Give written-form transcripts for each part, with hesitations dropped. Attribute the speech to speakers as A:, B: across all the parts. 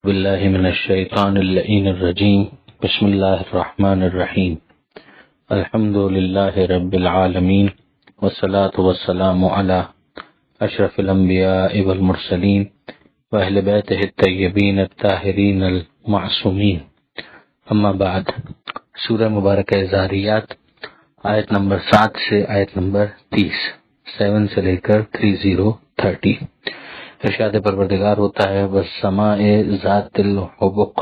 A: باللہ من الشیطان اللعین الرجیم بسم اللہ الرحمن الرحیم الحمد للہ رب العالمین والصلاة والسلام علی اشرف الانبیاء والمرسلین واہل بیتہ الطیبین الطاہرین المعصومین اما بعد۔ سورہ مبارکہ ذاریات آیت نمبر 7 سے آیت نمبر 30، 7 سے لے کر 30 ارشاد پروردگار ہوتا ہے والسماء ذات الحبق،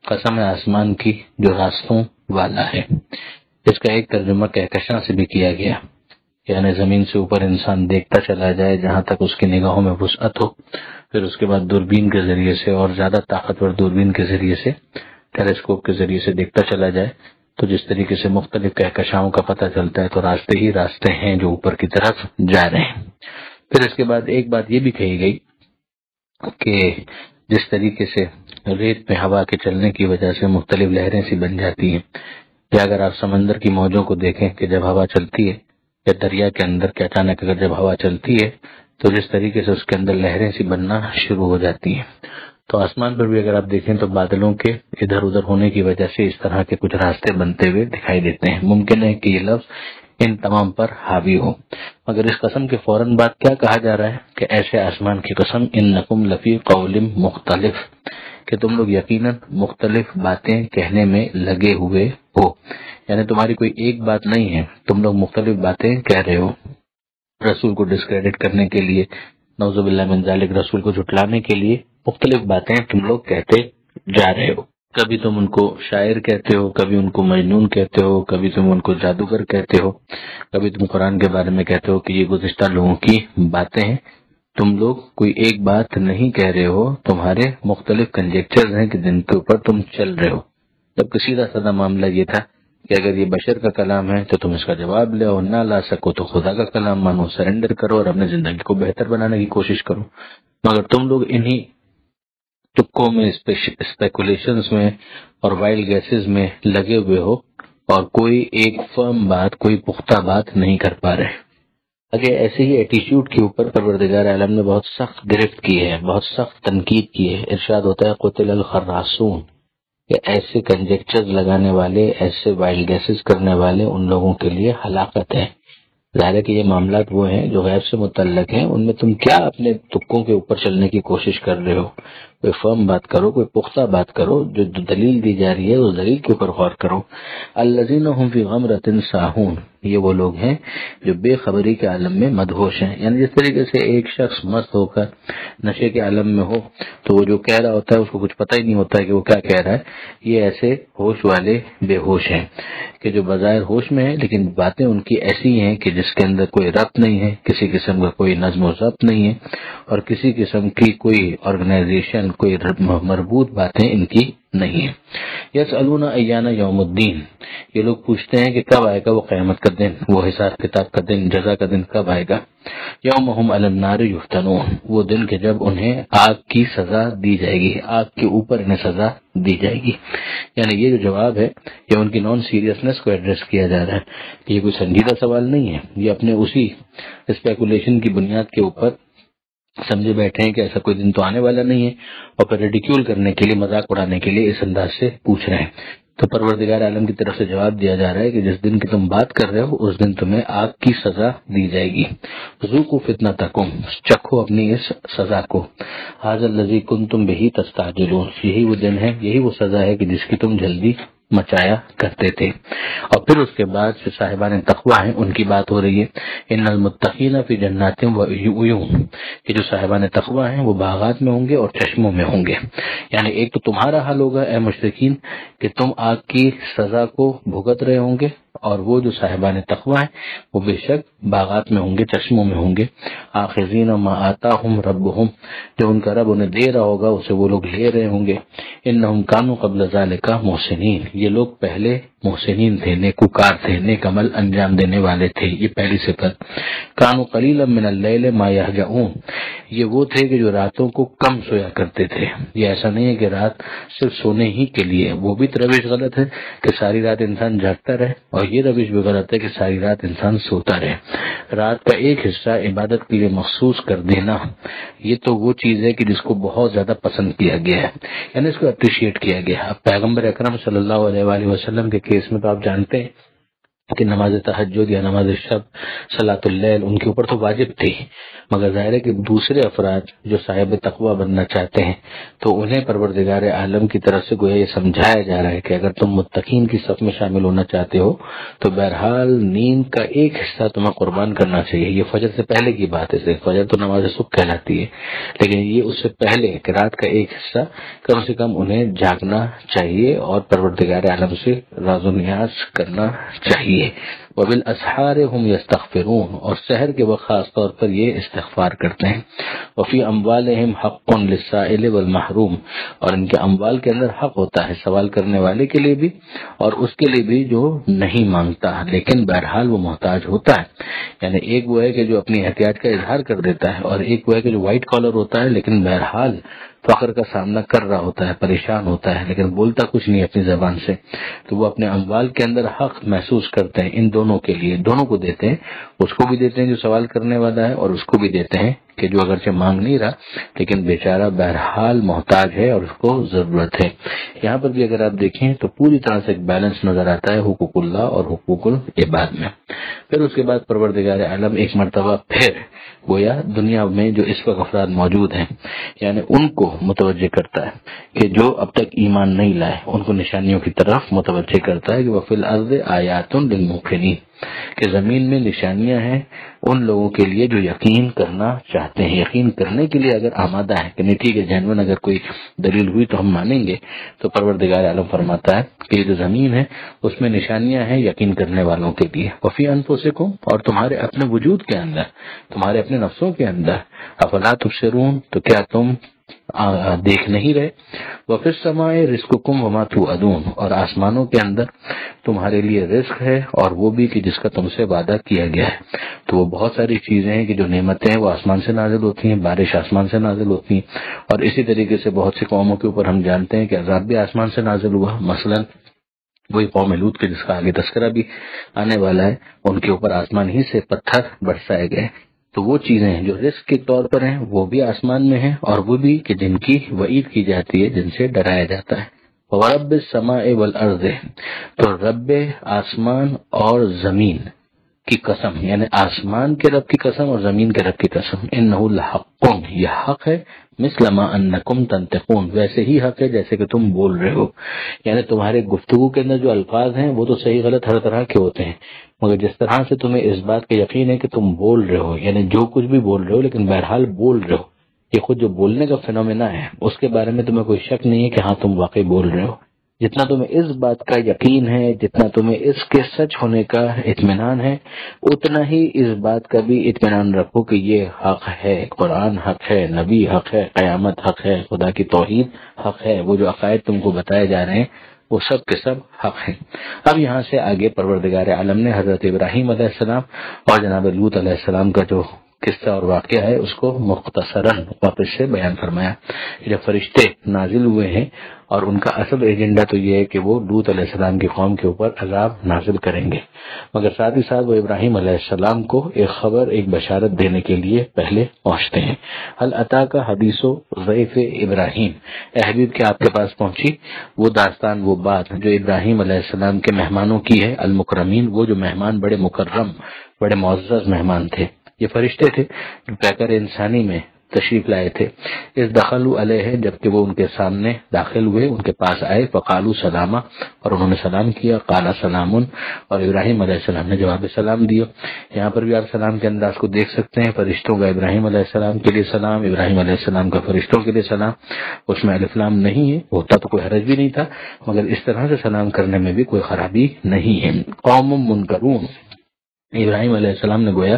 A: قسم آسمان کی جو راستوں والا ہے۔ اس کا ایک ترجمہ کہکشاں سے بھی کیا گیا، یعنی زمین سے اوپر انسان دیکھتا چلا جائے جہاں تک اس کی نگاہوں میں وسعت ہو، پھر اس کے بعد دوربین کے ذریعے سے اور زیادہ طاقتور دوربین کے ذریعے سے، ٹیلیسکوپ کے ذریعے سے دیکھتا چلا جائے تو جس طریقے سے مختلف کہکشاؤں کا پتہ چلتا ہے، تو راستے ہی راستے ہیں جو اوپر کی طرف جا رہے ہیں۔ پھر اس کے بعد ایک بات یہ بھی کہی گئی کہ جس طریقے سے ریت میں ہوا کے چلنے کی وجہ سے مختلف لہریں سی بن جاتی ہیں، یا اگر آپ سمندر کی موجوں کو دیکھیں کہ جب ہوا چلتی ہے، یا دریا کے اندر کہ اچانک اگر جب ہوا چلتی ہے تو جس طریقے سے اس کے اندر لہریں سی بننا شروع ہو جاتی ہیں، تو آسمان پر بھی اگر آپ دیکھیں تو بادلوں کے ادھر ادھر ہونے کی وجہ سے اس طرح کے کچھ راستے بنتے ہوئے دکھائی دیتے ہیں۔ ممکن ہے کہ یہ لفظ ان تمام پر حاوی ہو، مگر اس قسم کے فوراً بعد کیا کہا جا رہا ہے کہ ایسے آسمان کی قسم انکم لفی قول مختلف، کہ تم لوگ یقیناً مختلف باتیں کہنے میں لگے ہوئے ہو، یعنی تمہاری کوئی ایک بات نہیں ہے، تم لوگ مختلف باتیں کہہ رہے ہو، رسول کو ڈسکریڈٹ کرنے کے لیے، نعوذ باللہ من ذالک، رسول کو جھٹلانے کے لیے مختلف باتیں تم لوگ کہتے جا رہے ہو۔ کبھی تم ان کو شاعر کہتے ہو، کبھی ان کو مجنون کہتے ہو، کبھی تم ان کو جادوگر کہتے ہو، کبھی تم قرآن کے بارے میں کہتے ہو کہ یہ گزشتہ لوگوں کی باتیں ہیں۔ تم لوگ کوئی ایک بات نہیں کہہ رہے ہو، تمہارے مختلف کنجیکچرز ہیں کہ جن کے اوپر تم چل رہے ہو۔ جبکہ سیدھا سادہ معاملہ یہ تھا کہ اگر یہ بشر کا کلام ہے تو تم اس کا جواب لے، اور نہ لا سکو تو خدا کا کلام مانو، سرنڈر کرو اور اپنی زندگی کو بہتر بنانے کی کوشش کرو۔ مگر تم لوگ انہی تکوں میں، اسپیکولیشنز میں اور وائلڈ گیسز میں لگے ہوئے ہو، اور کوئی ایک فرم بات، کوئی پختہ بات نہیں کر پا رہے۔ اگر ایسے ہی ایٹیٹیوڈ کے اوپر پروردگار عالم نے بہت سخت گرفت کی ہے، بہت سخت تنقید کی ہے۔ ارشاد ہوتا ہے قتل الخراصون، کہ ایسے کنجیکچرز لگانے والے، ایسے وائلڈ گیسز کرنے والے، ان لوگوں کے لیے ہلاکت ہے۔ ظاہر ہے کہ یہ معاملات وہ ہیں جو غیب سے متعلق ہیں، ان میں تم کیا اپنے تکوں کے اوپر چلنے کی کوشش کر رہے ہو؟ کوئی فرم بات کرو، کوئی پختہ بات کرو، جو دلیل دی جا رہی ہے اس دلیل کے اوپر غور کرو۔ الذین هم فی غمرۃ ساہون، یہ وہ لوگ ہیں جو بے خبری کے عالم میں مدہوش ہیں، یعنی جس طریقے سے ایک شخص مست ہو کر نشے کے عالم میں ہو تو وہ جو کہہ رہا ہوتا ہے اس کو کچھ پتہ ہی نہیں ہوتا ہے کہ وہ کیا کہہ رہا ہے۔ یہ ایسے ہوش والے بے ہوش ہیں کہ جو بظاہر ہوش میں ہیں لیکن باتیں ان کی ایسی ہیں کہ جس کے اندر کوئی ربط نہیں ہے، کسی قسم کا کوئی نظم و ضبط نہیں ہے، اور کسی قسم کی کوئی آرگنائزیشن، کوئی مربوط باتیں ان کی نہیں ہیں۔ یسألون ایان یوم الدین، یہ لوگ پوچھتے ہیں کہ کب آئے گا وہ قیامت کا دن، وہ حساب کتاب کا دن، جزا کا دن کب آئے گا۔ یوم ہم علی النار یفتنون، وہ دن کہ جب انہیں آگ کی سزا دی جائے گی، آگ کے اوپر انہیں سزا دی جائے گی۔ یعنی یہ جو جواب ہے یہ ان کی نان سیریسنس کو ایڈریس کیا جا رہا ہے کہ یہ کوئی سنجیدہ سوال نہیں ہے، یہ اپنے اسی اسپیکولیشن کی بنیاد کے اوپر سمجھے بیٹھے ہیں کہ ایسا کوئی دن تو آنے والا نہیں ہے، اور پھر ریڈیکیول کرنے کے لیے، مذاق اڑانے کے لیے اس انداز سے پوچھ رہے ہیں۔ تو پروردگار عالم کی طرف سے جواب دیا جا رہا ہے کہ جس دن کی تم بات کر رہے ہو اس دن تمہیں آگ کی سزا دی جائے گی۔ ذوقوا فتنتکم، چکھو اپنی اس سزا کو۔ ھذا الذی کنتم بہ تستعجلون، یہی وہ دن ہے، یہی وہ سزا ہے کہ جس کی تم جلدی مچایا کرتے تھے۔ اور پھر اس کے بعد جو صاحبان تقویٰ ہیں ان کی بات ہو رہی ہے، ان المتقین فی جنات و عیون، کہ جو صاحبان تقویٰ ہیں وہ باغات میں ہوں گے اور چشموں میں ہوں گے۔ یعنی ایک تو تمہارا حال ہوگا اے مشرکین کہ تم آگ کی سزا کو بھگت رہے ہوں گے، اور وہ جو صاحبان تقویٰ ہیں وہ بے شک باغات میں ہوں گے، چشموں میں ہوں گے۔ آخذین ما آتاہم ربہم، جو ان کا رب انہیں دے رہا ہوگا اسے وہ لوگ لے رہے ہوں گے۔ انہم کانوا قبل ذالک محسنین، یہ لوگ پہلے محسنین تھے، نیکوکار تھے، نیک عمل انجام دینے والے تھے۔ یہ پہلی صفت۔ کانوا قلیلا من اللیل ما یہجعون، یہ وہ تھے کہ جو راتوں کو کم سویا کرتے تھے۔ یہ ایسا نہیں ہے کہ رات صرف سونے ہی کے لیے، وہ بھی روش غلط ہے کہ ساری رات انسان جاگتا رہے، اور یہ روش بھی غلط ہے کہ ساری رات انسان سوتا رہے۔ رات کا ایک حصہ عبادت کے لیے مخصوص کر دینا، یہ تو وہ چیز ہے کہ جس کو بہت زیادہ پسند کیا گیا ہے، یعنی اس کو اپریشیٹ کیا گیا ہے۔ اب پیغمبر اکرم صلی اللہ علیہ وآلہ وسلم کے کیس میں تو آپ جانتے ہیں کہ نماز تہجد یا نماز شب، صلاۃ اللیل ان کے اوپر تو واجب تھی، مگر ظاہر ہے کہ دوسرے افراد جو صاحب تقوی بننا چاہتے ہیں تو انہیں پروردگار عالم کی طرف سے گویا یہ سمجھایا جا رہا ہے کہ اگر تم متقین کی صف میں شامل ہونا چاہتے ہو تو بہرحال نیند کا ایک حصہ تمہیں قربان کرنا چاہیے۔ یہ فجر سے پہلے کی بات ہے، صرف فجر تو نماز صبح کہلاتی ہے، لیکن یہ اس سے پہلے کہ رات کا ایک حصہ کم سے کم انہیں جاگنا چاہیے اور پروردگار عالم سے راز و نیاز کرنا چاہیے۔ وبالاسحار هم یستغفرون، اور سحر کے وقت خاص طور پر یہ استغفار کرتے ہیں۔ وفی اموالہم حق للسائل والمحروم، اور ان کے اموال کے اندر حق ہوتا ہے سوال کرنے والے کے لیے بھی اور اس کے لیے بھی جو نہیں مانگتا لیکن بہرحال وہ محتاج ہوتا ہے۔ یعنی ایک وہ ہے کہ جو اپنی احتیاج کا اظہار کر دیتا ہے، اور ایک وہ ہے کہ جو وائٹ کالر ہوتا ہے لیکن بہرحال فقر کا سامنا کر رہا ہوتا ہے، پریشان ہوتا ہے لیکن بولتا کچھ نہیں اپنی زبان سے، تو وہ اپنے اموال کے اندر حق محسوس کرتے ہیں۔ ان دونوں کے لیے، دونوں کو دیتے ہیں، اس کو بھی دیتے ہیں جو سوال کرنے والا ہے اور اس کو بھی دیتے ہیں کہ جو اگرچہ مانگ نہیں رہا لیکن بیچارہ بہرحال محتاج ہے اور اس کو ضرورت ہے۔ یہاں پر بھی اگر آپ دیکھیں تو پوری طرح سے ایک بیلنس نظر آتا ہے حقوق اللہ اور حقوق العباد میں۔ پھر اس کے بعد پروردگار عالم ایک مرتبہ پھر گویا دنیا میں جو اس وقت افراد موجود ہیں یعنی ان کو متوجہ کرتا ہے کہ جو اب تک ایمان نہیں لائے، ان کو نشانیوں کی طرف متوجہ کرتا ہے کہ وفی الارض آیات للموقنین، کہ زمین میں نشانیاں ہیں ان لوگوں کے لیے جو یقین کرنا چاہتے ہیں، یقین کرنے کے لیے اگر آمادہ ہے کہ نہیں ٹھیک ہے جینوین اگر کوئی دلیل ہوئی تو ہم مانیں گے، تو پروردگار عالم فرماتا ہے کہ یہ جو زمین ہے اس میں نشانیاں ہیں یقین کرنے والوں کے لیے۔ وفی انفسکم، اور تمہارے اپنے وجود کے اندر، تمہارے اپنے نفسوں کے اندر، افلا تبصرون، تو کیا تم دیکھ نہیں رہے؟ وفی السماء رزقکم وما توعدون، اور آسمانوں کے اندر تمہارے لیے رزق ہے اور وہ بھی کہ جس کا تم سے وعدہ کیا گیا ہے۔ تو وہ بہت ساری چیزیں ہیں کہ جو نعمتیں ہیں وہ آسمان سے نازل ہوتی ہیں، بارش آسمان سے نازل ہوتی ہیں، اور اسی طریقے سے بہت سی قوموں کے اوپر ہم جانتے ہیں کہ عذاب بھی آسمان سے نازل ہوا، مثلا وہی قوم لوط کے جس کا آگے تذکرہ بھی آنے والا ہے، ان کے اوپر آسمان ہی سے پتھر برسائے گئے۔ تو وہ چیزیں ہیں جو رزق کے طور پر ہیں وہ بھی آسمان میں ہیں، اور وہ بھی کہ جن کی وعید کی جاتی ہے، جن سے ڈرایا جاتا ہے۔ وَرَبِّ السَّمَاءِ وَالْأَرْضِ، تو رب آسمان اور زمین کی قسم، یعنی آسمان کے رب کی قسم اور زمین کے رب کی قسم، اِنَّهُ لَحَقٌّ، یہ حق ہے، مثل ما انکم تنطقون، ویسے ہی حق ہے جیسے کہ تم بول رہے ہو۔ یعنی تمہارے گفتگو کے اندر جو الفاظ ہیں وہ تو صحیح غلط ہر طرح کے ہوتے ہیں، مگر جس طرح سے تمہیں اس بات کا یقین ہے کہ تم بول رہے ہو، یعنی جو کچھ بھی بول رہے ہو لیکن بہرحال بول رہے ہو، یہ خود جو بولنے کا فینومینا ہے اس کے بارے میں تمہیں کوئی شک نہیں ہے کہ ہاں تم واقعی بول رہے ہو۔ جتنا تمہیں اس بات کا یقین ہے، جتنا تمہیں اس کے سچ ہونے کا اطمینان ہے، اتنا ہی اس بات کا بھی اطمینان رکھو کہ یہ حق ہے، قرآن حق ہے، نبی حق ہے، قیامت حق ہے، خدا کی توحید حق ہے، وہ جو عقائد تم کو بتائے جا رہے ہیں وہ سب کے سب حق ہیں۔ اب یہاں سے آگے پروردگار عالم نے حضرت ابراہیم علیہ السلام اور جناب لوط علیہ السلام کا جو قصہ اور واقعہ ہے اس کو مختصراً واپس سے بیان فرمایا۔ جب فرشتے نازل ہوئے ہیں اور ان کا اصل ایجنڈا تو یہ ہے کہ وہ لوط علیہ السلام کی قوم کے اوپر عذاب نازل کریں گے، مگر ساتھ ہی ساتھ وہ ابراہیم علیہ السلام کو ایک خبر، ایک بشارت دینے کے لیے پہلے پہنچتے ہیں۔ هل اتاک حدیث ضیف ابراہیم، اے حبیب کیا آپ کے پاس پہنچی وہ داستان، وہ بات جو ابراہیم علیہ السلام کے مہمانوں کی ہے، المکرمین، وہ جو مہمان بڑے مکرم بڑے معزز مہمان تھے، یہ فرشتے تھے جو پیکر انسانی میں تشریف لائے تھے۔ اس دخلوا علیہ، جبکہ وہ ان کے سامنے داخل ہوئے، ان کے پاس آئے، فقالوا سلاما، اور انہوں نے سلام کیا، قال سلام، اور ابراہیم علیہ السلام نے جواب سلام دیا۔ یہاں پر بھی آپ سلام کے انداز کو دیکھ سکتے ہیں، فرشتوں کا ابراہیم علیہ السلام کے لیے سلام، ابراہیم علیہ السلام کا فرشتوں کے لیے سلام، اس میں الف لام نہیں ہے، ہوتا تو کوئی حرج بھی نہیں تھا، مگر اس طرح سے سلام کرنے میں بھی کوئی خرابی نہیں ہے۔ قوم منکرون، ابراہیم علیہ السلام نے گویا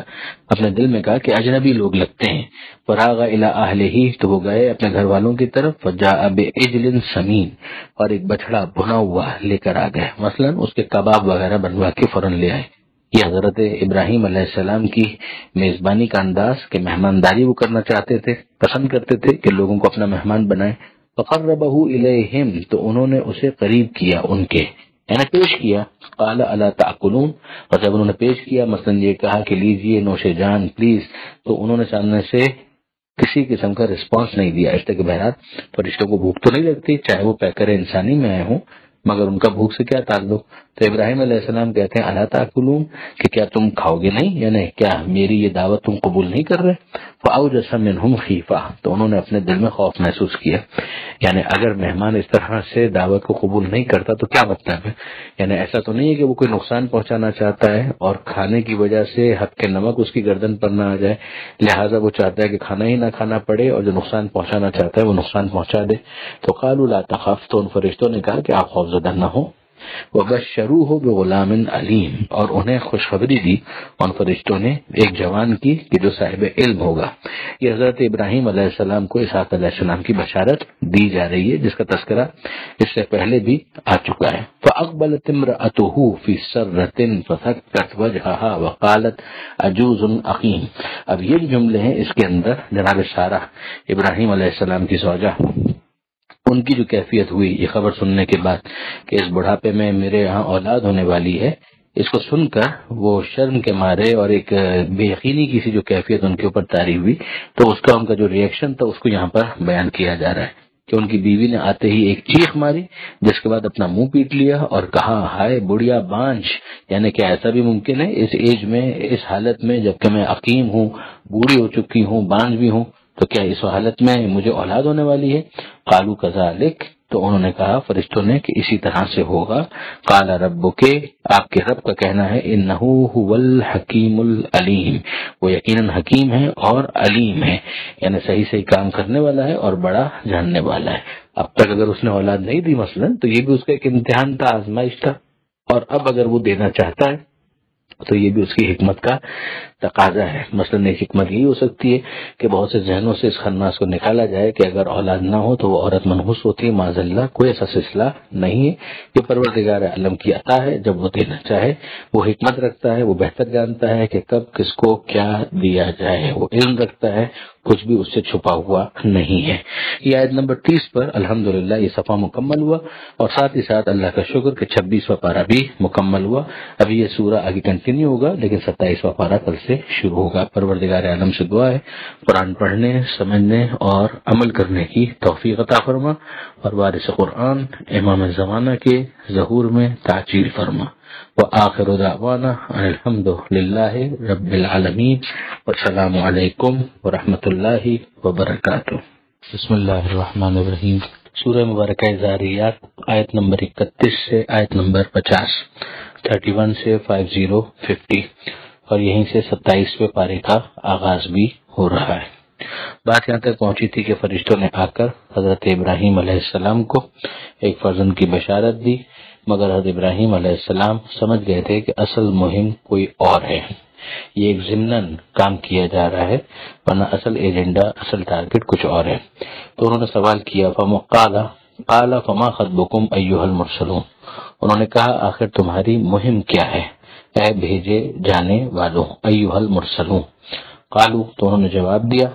A: اپنے دل میں کہا کہ اجنبی لوگ لگتے ہیں. فراغ الی اہلہ، تو وہ گئے اپنے گھر والوں کی طرف. فجاء بعجل سمین، اور ایک بچڑا بھنا ہوا لے کر آ گئے، مثلا اس کے کباب وغیرہ بنوا کے فوراً لے آئے. یہ حضرت ابراہیم علیہ السلام کی میزبانی کا انداز کہ مہمانداری وہ کرنا چاہتے تھے، پسند کرتے تھے کہ لوگوں کو اپنا مہمان بنائیں. فقربہ الیہم، تو انہوں نے اسے قریب کیا ان کے، یعنی پیش کیا. قال الا تاکلون، اور جب انہوں نے پیش کیا، مثلا یہ کہا کہ لیجئے نوش جان پلیز، تو انہوں نے سامنے سے کسی قسم کا رسپانس نہیں دیا. اس طرح کے بہرحال فرشتوں کو بھوک تو نہیں لگتی، چاہے وہ پیکر انسانی میں آئے ہوں، مگر ان کا بھوک سے کیا تعلق. تو ابراہیم علیہ السلام کہتے ہیں الا تاکلون، کہ کیا تم کھاؤ گے نہیں، یعنی کیا میری یہ دعوت تم قبول نہیں کر رہے. فاوجس منهم خیفہ، تو انہوں نے اپنے دل میں خوف محسوس کیا. یعنی اگر مہمان اس طرح سے دعوت کو قبول نہیں کرتا تو کیا مطلب ہے؟ یعنی ایسا تو نہیں ہے کہ وہ کوئی نقصان پہنچانا چاہتا ہے اور کھانے کی وجہ سے حق کے نمک اس کی گردن پر نہ آ جائے، لہٰذا وہ چاہتا ہے کہ کھانا ہی نہ کھانا پڑے، اور جو نقصان پہنچانا چاہتا ہے وہ نقصان پہنچا دے. تو قالوا لا تخف، تو ان فرشتوں نے کہا کہ آپ خوفزدہ نہ ہو. وبشروہ بغلام علیم، اور انہیں خوشخبری دی ان فرشتوں نے ایک جوان کی کہ جو صاحب علم ہوگا. یہ حضرت ابراہیم علیہ السلام کو اسحاق علیہ السلام کی بشارت دی جا رہی ہے، جس کا تذکرہ اس سے پہلے بھی آ چکا ہے. فاقبلت امرأته فی سرۃ فسکت وجہها وقالت عجوز عقیم. اب یہ جو جملے ہیں اس کے اندر جناب سارہ ابراہیم علیہ السلام کی زوجہ، ان کی جو کیفیت ہوئی یہ خبر سننے کے بعد کہ اس بڑھاپے میں میرے یہاں اولاد ہونے والی ہے، اس کو سن کر وہ شرم کے مارے اور ایک بے یقینی کی سی جو کیفیت ان کے اوپر طاری ہوئی، تو اس کا ان کا جو ریئیکشن تھا اس کو یہاں پر بیان کیا جا رہا ہے کہ ان کی بیوی نے آتے ہی ایک چیخ ماری، جس کے بعد اپنا منہ پیٹ لیا اور کہا ہائے بڑھیا بانج. یعنی کہ ایسا بھی ممکن ہے اس ایج میں، اس حالت میں، جبکہ میں عقیم ہوں، بوڑھی ہو چکی ہوں، بانج بھی ہوں، تو کیا اس حالت میں مجھے اولاد ہونے والی ہے؟ قالوا کذالک، تو انہوں نے کہا فرشتوں نے کہ اسی طرح سے ہوگا. قال ربک، آپ کے رب کا کہنا ہے انہ هو الحکیم العلیم، وہ یقیناً حکیم ہے اور علیم ہے، یعنی صحیح صحیح کام کرنے والا ہے اور بڑا جاننے والا ہے. اب تک اگر اس نے اولاد نہیں دی مثلا تو یہ بھی اس کا ایک امتحان تھا، آزمائش تھا، اور اب اگر وہ دینا چاہتا ہے تو یہ بھی اس کی حکمت کا تقاضا ہے. مثلا ایک حکمت یہ ہو سکتی ہے کہ بہت سے ذہنوں سے اس خناس کو نکالا جائے کہ اگر اولاد نہ ہو تو وہ عورت منحوس ہوتی ہے، معاذ اللہ. کوئی ایسا سلسلہ نہیں ہے، یہ پروردگار عالم کی عطا ہے، جب وہ دینا چاہے وہ حکمت رکھتا ہے، وہ بہتر جانتا ہے کہ کب کس کو کیا دیا جائے، وہ علم رکھتا ہے، کچھ بھی اس سے چھپا ہوا نہیں ہے. یہ آیت نمبر 30 پر الحمدللہ یہ صفحہ مکمل ہوا، اور ساتھ ہی ساتھ اللہ کا شکر کہ 26واں پارہ بھی مکمل ہوا. ابھی یہ سورہ آگے کنٹینیو ہوگا لیکن 27واں پارہ کل سے شروع ہوگا. پروردگار عالم سے دعا ہے قرآن پڑھنے، سمجھنے اور عمل کرنے کی توفیق عطا فرما، اور وارث قرآن امام زمانہ کے ظہور میں تعجیل فرما. وآخر دعوانا ان الحمد للہ رب العالمین، والسلام علیکم ورحمۃ اللہ وبرکاتہ. بسم اللہ الرحمن الرحیم. سورہ مبارکہ ذاریات، آیت نمبر 31 سے آیت نمبر 50، 31 سے 50، اور یہیں سے 27ویں پارے کا آغاز بھی ہو رہا ہے. بات یہاں تک پہنچی تھی کہ فرشتوں نے آ کر حضرت ابراہیم علیہ السلام کو ایک فرزند کی بشارت دی، مگر حضرت ابراہیم علیہ السلام سمجھ گئے تھے کہ اصل مہم کوئی اور ہے، یہ ایک ضمناً کام کیا جا رہا ہے، ورنہ اصل ایجنڈا، اصل ٹارگٹ کچھ اور ہے. تو انہوں نے سوال کیا قال فما خطبکم ایھا المرسلون، انہوں نے کہا آخر تمہاری مہم کیا ہے اے بھیجے جانے والوں، ایھا المرسلون. قالوا، تو انہوں نے جواب دیا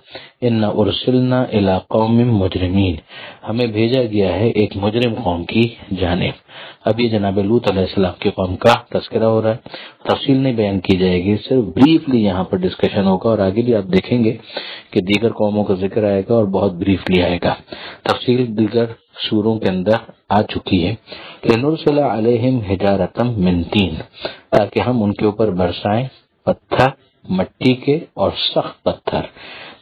A: ان ارسلنا الی قوم مجرمین، ہمیں بھیجا گیا ہے ایک مجرم قوم کی جانب. اب یہ جناب لوط علیہ السلام کی قوم کا تذکرہ ہو رہا ہے، تفصیل نہیں بیان کی جائے گی، صرف بریفلی یہاں پر ڈسکشن ہوگا، اور آگے بھی آپ دیکھیں گے کہ دیگر قوموں کا ذکر آئے گا اور بہت بریفلی آئے گا. تفصیل دیگر سوروں کے اندر آ چکی ہے. لنرسل علیہم حجارۃ من طین، تاکہ ہم ان کے اوپر برسائیں پتھر مٹی کے اور سخت پتھر،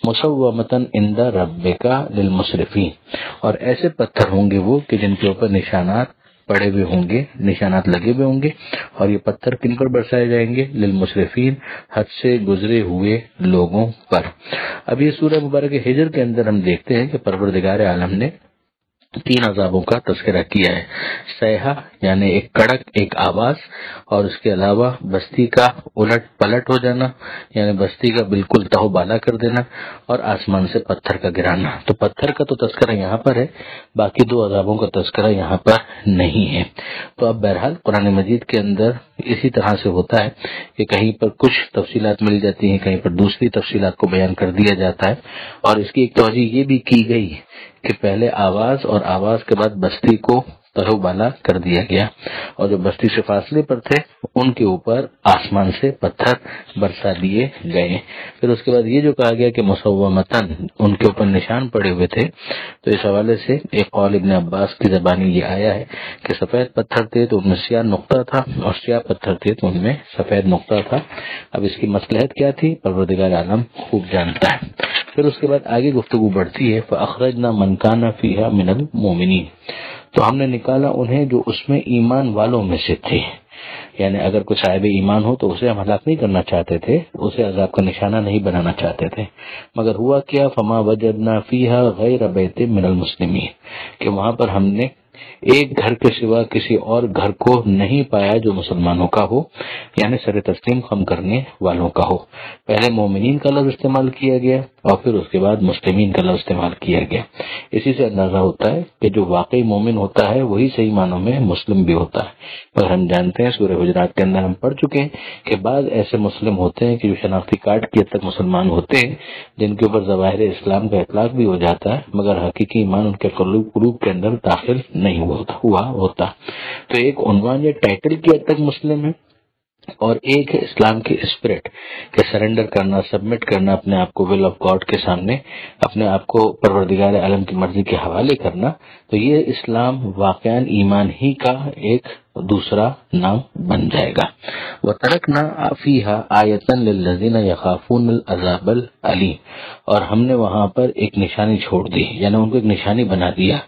A: مسومتاً عند ربک للمسرفین، اور ایسے پتھر ہوں گے وہ کہ جن کے اوپر نشانات پڑے ہوئے ہوں گے، نشانات لگے ہوئے ہوں گے. اور یہ پتھر کن پر برسائے جائیں گے؟ للمسرفین، حد سے گزرے ہوئے لوگوں پر. اب یہ سورہ مبارک ہجر کے اندر ہم دیکھتے ہیں کہ پروردگار عالم نے تین عذابوں کا تذکرہ کیا ہے، صیحہ یعنی ایک کڑک ایک آواز، اور اس کے علاوہ بستی کا الٹ پلٹ ہو جانا یعنی بستی کا بالکل تہو بالا کر دینا، اور آسمان سے پتھر کا گرانا۔ تو پتھر کا تو تذکرہ یہاں پر ہے، باقی دو عذابوں کا تذکرہ یہاں پر نہیں ہے۔ تو اب بہرحال قرآن مجید کے اندر اسی طرح سے ہوتا ہے کہ کہیں پر کچھ تفصیلات مل جاتی ہیں، کہیں پر دوسری تفصیلات کو بیان کر دیا جاتا ہے، اور اس کی ایک توجہ یہ بھی کی گئی کہ پہلے آواز اور آواز کے بعد بستی کو تہو بالا کر دیا گیا، اور جو بستی سے فاصلے پر تھے ان کے اوپر آسمان سے پتھر برسا دیے گئے۔ پھر اس کے بعد یہ جو کہا گیا کہ مسومتن ان کے اوپر نشان پڑے ہوئے تھے، تو اس حوالے سے ایک قول ابن عباس کی زبانی یہ آیا ہے کہ سفید پتھر تھے تو ان میں سیاہ نقطہ تھا، اور سیاہ پتھر تھے تو ان میں سفید نقطہ تھا۔ اب اس کی مصلحت کیا تھی پروردگار عالم خوب جانتا ہے۔ پھر اس کے بعد آگے گفتگو بڑھتی ہے، فَأَخْرَجْنَا مَنْ كَانَ فِيهَا مِنَ الْمُؤْمِنِينَ، تو ہم نے نکالا انہیں جو اس میں ایمان والوں میں سے تھے، یعنی اگر کوئی صاحب ایمان ہو تو اسے ہم ہلاک نہیں کرنا چاہتے تھے، اسے عذاب کا نشانہ نہیں بنانا چاہتے تھے، مگر ہوا کیا فما وجدنا فیہا غیر بیت من المسلمین، کہ وہاں پر ہم نے ایک گھر کے سوا کسی اور گھر کو نہیں پایا جو مسلمانوں کا ہو، یعنی سر تسلیم خم کرنے والوں کا ہو۔ پہلے مومنین کا لفظ استعمال کیا گیا اور پھر اس کے بعد مسلمین کا لفظ استعمال کیا گیا۔ اسی سے اندازہ ہوتا ہے کہ جو واقعی مومن ہوتا ہے وہی صحیح معنوں میں مسلم بھی ہوتا ہے۔ اور ہم جانتے ہیں سورہ حجرات کے اندر ہم پڑھ چکے ہیں کہ بعض ایسے مسلم ہوتے ہیں کہ جو شناختی کارڈ کی حد تک مسلمان ہوتے ہیں، جن کے اوپر ظواہر اسلام کا اطلاق بھی ہو جاتا ہے، مگر حقیقی ایمان ان کے قلوب کے اندر داخل نہیں ہوا ہوتا۔ تو ایک عنوان یا ٹائٹل کی حد تک مسلم ہے، اور ایک ہے اسلام کی اسپرٹ کہ سرنڈر کرنا، سبمٹ کرنا اپنے آپ کو ول آف گاڈ کے سامنے، اپنے آپ کو پروردگار عالم کی مرضی کے حوالے کرنا۔ تو یہ اسلام واقعاً ایمان ہی کا ایک دوسرا نام بن جائے گا۔ وَتَرَكْنَا فِيهَا آیَةً لِلَّذِينَ يَخَافُونَ الْعَذَابَ الْأَلِيمَ، اور ہم نے وہاں پر ایک نشانی چھوڑ دی، یعنی ان کو ایک نشانی بنا دیا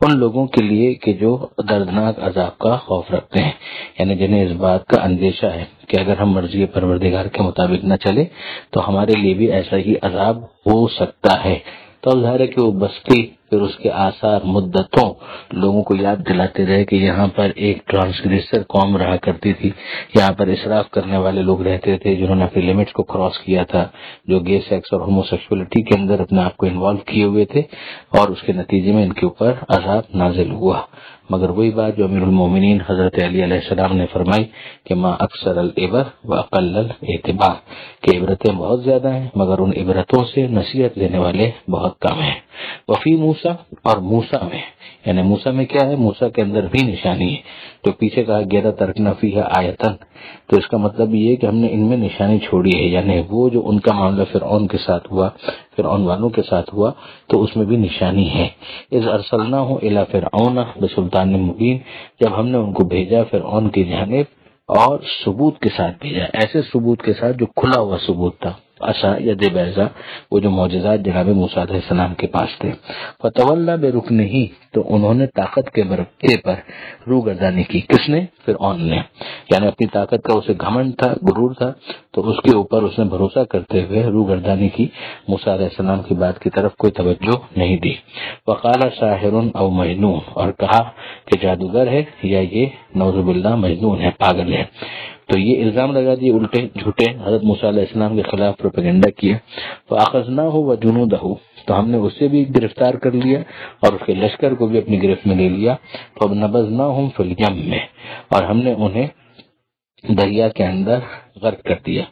A: ان لوگوں کے لیے کہ جو دردناک عذاب کا خوف رکھتے ہیں، یعنی جنہیں اس بات کا اندیشہ ہے کہ اگر ہم مرضی پروردگار کے مطابق نہ چلے تو ہمارے لیے بھی ایسا ہی عذاب ہو سکتا ہے۔ تو اب ظاہر ہے کہ وہ بستی پھر اس کے آثار مدتوں لوگوں کو یاد دلاتے رہے کہ یہاں پر ایک ٹرانسگریسر قوم رہا کرتی تھی، یہاں پر اسراف کرنے والے لوگ رہتے تھے جنہوں نے اپنی لمٹس کو کراس کیا تھا، جو گے سیکس اور ہومو سیکسولیٹی کے اندر اپنے آپ کو انوالو کیے ہوئے تھے، اور اس کے نتیجے میں ان کے اوپر عذاب نازل ہوا۔ مگر وہی بات جو امیر المومنین حضرت علی علیہ السلام نے فرمائی کہ ما اکثر العبر و اقل الاعتبار، کہ عبرتیں بہت زیادہ ہیں مگر ان عبرتوں سے نصیحت دینے والے بہت کم ہیں۔ وفی موسیٰ، اور موسیٰ میں، یعنی موسیٰ میں کیا ہے، موسیٰ کے اندر بھی نشانی ہے۔ جو پیچھے کہا گیا تھا ترکنا فیہا آیتن، تو اس کا مطلب یہ ہے کہ ہم نے ان میں نشانی چھوڑی ہے، یعنی وہ جو ان کا معاملہ فرعون کے ساتھ ہوا، فرعون والوں کے ساتھ ہوا، تو اس میں بھی نشانی ہے۔ اذ ارسلناہ الی فرعون بسلطان مبین، جب ہم نے ان کو بھیجا فرعون کی جانب اور ثبوت کے ساتھ بھیجا، ایسے ثبوت کے ساتھ جو کھلا ہوا ثبوت تھا، عصا ید بیضا، وہ جو معجزات جناب موسیٰ علیہ السلام کے پاس تھے۔ فتولی برکنہ، تو انہوں نے طاقت کے برقعے پر روگردانی کی، کس نے؟ فرعون نے، یعنی اپنی طاقت کا اسے گھمنڈ تھا، غرور تھا، تو اس کے اوپر اس نے بھروسہ کرتے ہوئے روگردانی کی، موسیٰ علیہ السلام کی بات کی طرف کوئی توجہ نہیں دی۔ وقال ساحر او مجنون، اور کہا کہ جادوگر ہے یا یہ نعوذ باللہ مجنون ہے، پاگل ہے۔ تو یہ الزام لگا دیے الٹے جھوٹے، حضرت موسیٰ علیہ السلام کے خلاف پروپیگنڈا کیا۔ فَأَخَذْنَاهُ وَجُنُودَهُ، تو ہم نے اسے بھی گرفتار کر لیا اور اس کے لشکر کو بھی اپنی گرفت میں لے لیا۔ فَنَبَذْنَاهُمْ فِي الْيَمِّ، اور ہم نے انہیں دریا کے اندر غرق کر دیا۔